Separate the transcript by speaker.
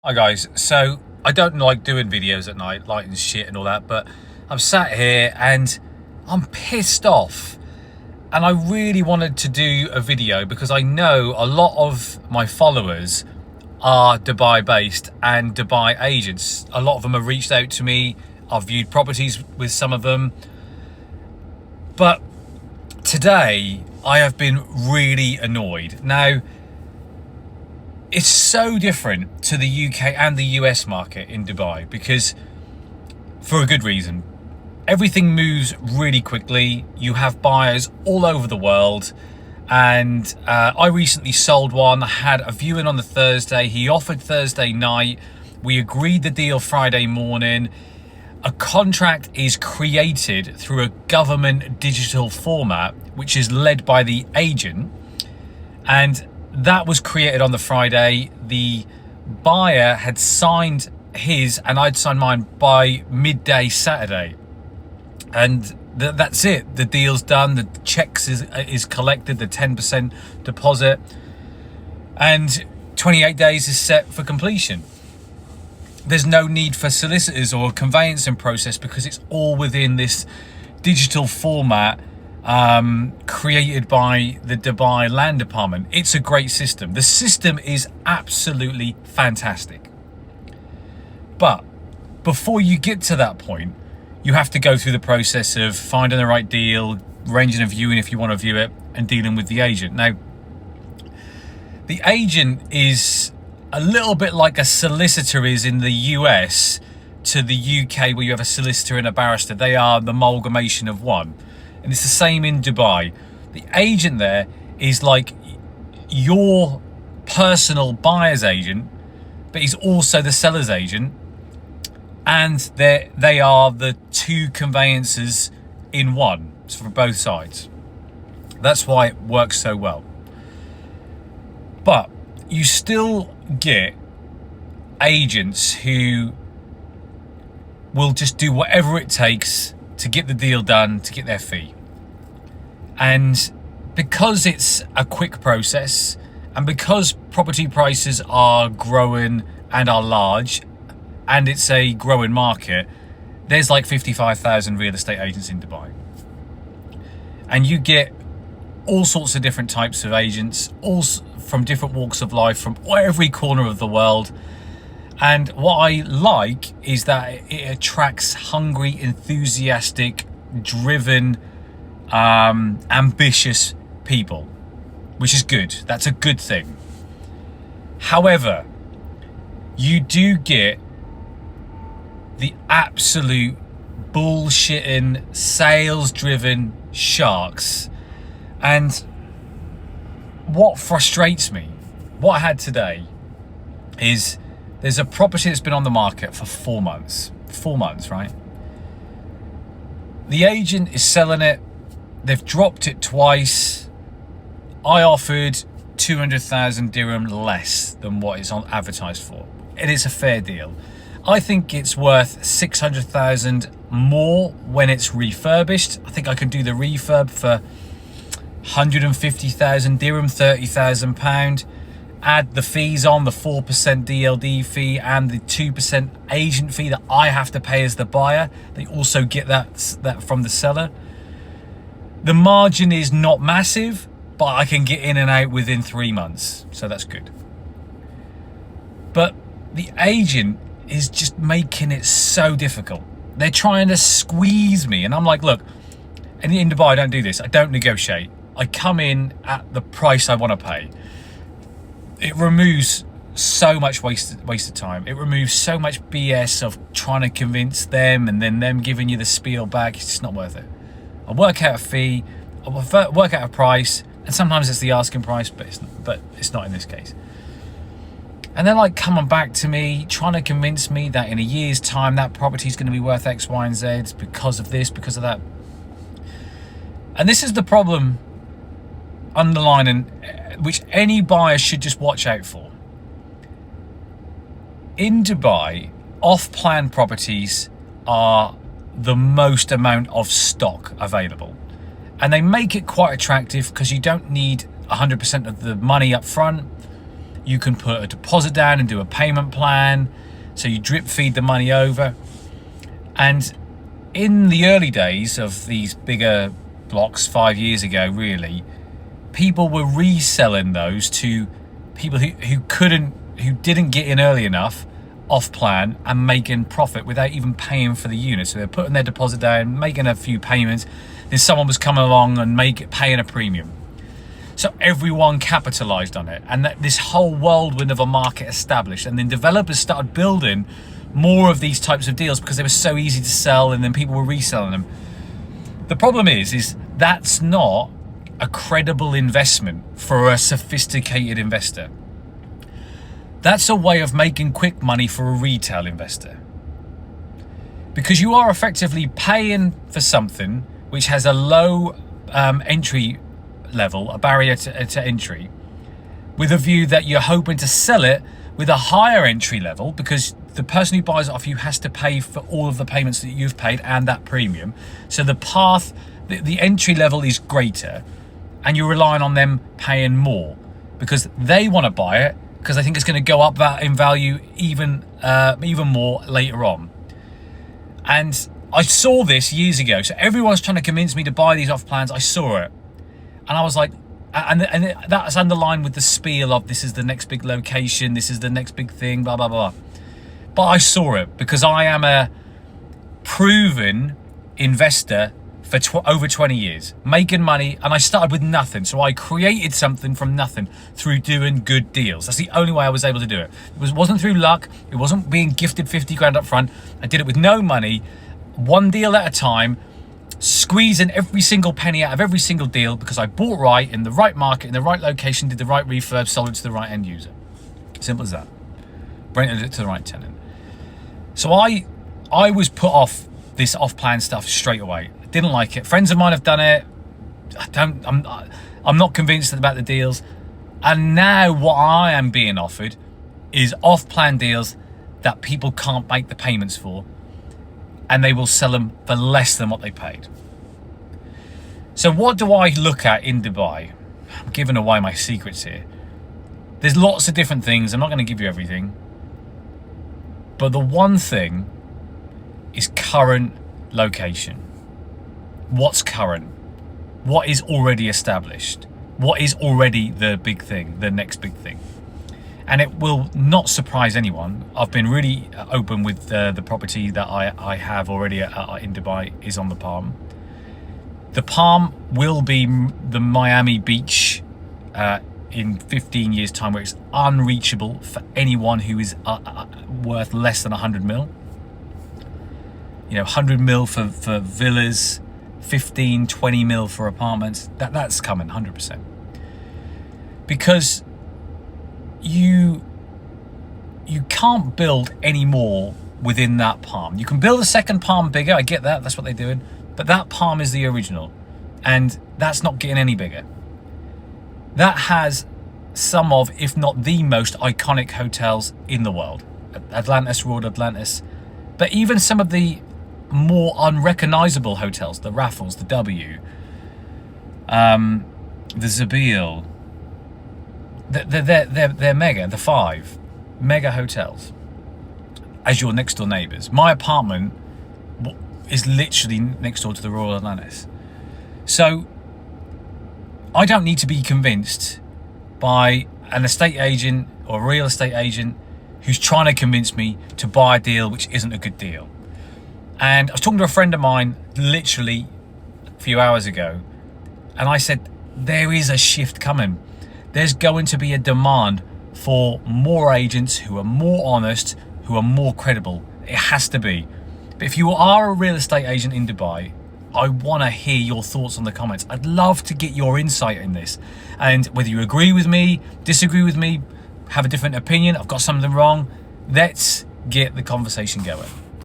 Speaker 1: Hi guys, so I don't like doing videos at night, lighting shit and all that, but I'm sat here and I'm pissed off. And I really wanted to do a video because I know a lot of my followers are Dubai based and Dubai agents. A lot of them have reached out to me. I've viewed properties with some of them. But today I have been really annoyed. Now, it's so different to the UK and the US market in Dubai because, for a good reason, everything moves really quickly. You have buyers all over the world. And I recently sold one. I had a viewing on the Thursday. He offered Thursday night. We agreed the deal Friday morning. A contract is created through a government digital format, which is led by the agent. And that was created on the Friday. The buyer had signed his and I'd signed mine by midday Saturday. And that's it. The deal's done. The checks is collected, the 10% deposit. And 28 days is set for completion. There's no need for solicitors or conveyancing process because it's all within this digital format created by the Dubai Land Department. It's a great system. The system is absolutely fantastic. But before you get to that point, you have to go through the process of finding the right deal, arranging a viewing if you want to view it, and dealing with the agent. Now, the agent is a little bit like a solicitor is in the US to the UK, where you have a solicitor and a barrister. They are the amalgamation of one. And it's the same in Dubai. The agent there is like your personal buyer's agent, but he's also the seller's agent. And they are the two conveyancers in one, so for both sides. That's why it works so well. But you still get agents who will just do whatever it takes to get the deal done, to get their fee. And because it's a quick process, and because property prices are growing and are large, and it's a growing market, there's like 55,000 real estate agents in Dubai. And you get all sorts of different types of agents, all from different walks of life, from every corner of the world. And what I like is that it attracts hungry, enthusiastic, driven, ambitious people, which is good. That's a good thing. However, you do get the absolute bullshitting, sales-driven sharks. And what frustrates me, what I had today, is there's a property that's been on the market for 4 months. 4 months, right? The agent is selling it. They've dropped it twice. I offered 200,000 dirham less than what it's on advertised for. It is a fair deal. I think it's worth 600,000 more when it's refurbished. I think I can do the refurb for 150,000 dirham, 30,000 pound. Add the fees on, the 4% DLD fee and the 2% agent fee that I have to pay as the buyer. They also get that from the seller. The margin is not massive, but I can get in and out within 3 months. So that's good. But the agent is just making it so difficult. They're trying to squeeze me. And I'm like, look, in Dubai, I don't do this. I don't negotiate. I come in at the price I want to pay. It removes so much wasted time. It removes so much BS of trying to convince them and then them giving you the spiel back. It's just not worth it. I'll work out a fee, I'll work out a price, and sometimes it's the asking price, but it's not in this case. And they're like coming back to me, trying to convince me that in a year's time, that property is going to be worth X, Y, and Z because of this, because of that. And this is the problem underlining, which any buyer should just watch out for. In Dubai, off-plan properties are the most amount of stock available. And they make it quite attractive because you don't need 100% of the money up front. You can put a deposit down and do a payment plan. So you drip feed the money over. And in the early days of these bigger blocks, 5 years ago, really, people were reselling those to people who didn't get in early enough off plan and making profit without even paying for the unit. So they're putting their deposit down, making a few payments, then someone was coming along and paying a premium. So everyone capitalized on it, and this whole whirlwind of a market established, and then developers started building more of these types of deals because they were so easy to sell, and then people were reselling them. The problem is that's not a credible investment for a sophisticated investor. That's a way of making quick money for a retail investor, because you are effectively paying for something which has a low entry level, a barrier to entry, with a view that you're hoping to sell it with a higher entry level, because the person who buys it off you has to pay for all of the payments that you've paid and that premium. So the path, the entry level is greater, and you're relying on them paying more because they want to buy it, because they think it's going to go up in value even more later on. And I saw this years ago. So everyone's trying to convince me to buy these off plans. I saw it, and I was like, and that's underlined with the spiel of this is the next big location, this is the next big thing, blah, blah, blah. But I saw it because I am a proven investor for over 20 years, making money, and I started with nothing. So I created something from nothing through doing good deals. That's the only way I was able to do it. It wasn't through luck. It wasn't being gifted 50 grand up front. I did it with no money, one deal at a time, squeezing every single penny out of every single deal, because I bought right, in the right market, in the right location, did the right refurb, sold it to the right end user. Simple as that. Rented it to the right tenant. So I was put off this off-plan stuff straight away. I didn't like it. Friends of mine have done it. I'm not convinced about the deals. And now what I am being offered is off-plan deals that people can't make the payments for, and they will sell them for less than what they paid. So what do I look at in Dubai? I'm giving away my secrets here. There's lots of different things. I'm not going to give you everything. But the one thing is current location. What's current? What is already established? What is already the big thing, the next big thing? And it will not surprise anyone. I've been really open with the property that I have already in Dubai is on the Palm. The Palm will be the Miami Beach in 15 years time, where it's unreachable for anyone who is worth less than 100 mil. 100 mil for villas, 15, 20 mil for apartments. That's coming 100%. Because you can't build any more within that Palm. You can build a second Palm bigger, I get that, that's what they're doing, but that Palm is the original, and that's not getting any bigger. That has some of, if not the most iconic hotels in the world. Atlantis, Royal Atlantis, but even some of the more unrecognizable hotels, the Raffles, the W, the Zabeel, they're mega, the 5 mega hotels as your next door neighbors. My apartment is literally next door to the Royal Atlantis. So I don't need to be convinced by an estate agent or a real estate agent who's trying to convince me to buy a deal which isn't a good deal. And I was talking to a friend of mine literally a few hours ago, and I said, there is a shift coming. There's going to be a demand for more agents who are more honest, who are more credible. It has to be. But if you are a real estate agent in Dubai, I want to hear your thoughts on the comments. I'd love to get your insight in this. And whether you agree with me, disagree with me, have a different opinion, I've got something wrong, let's get the conversation going.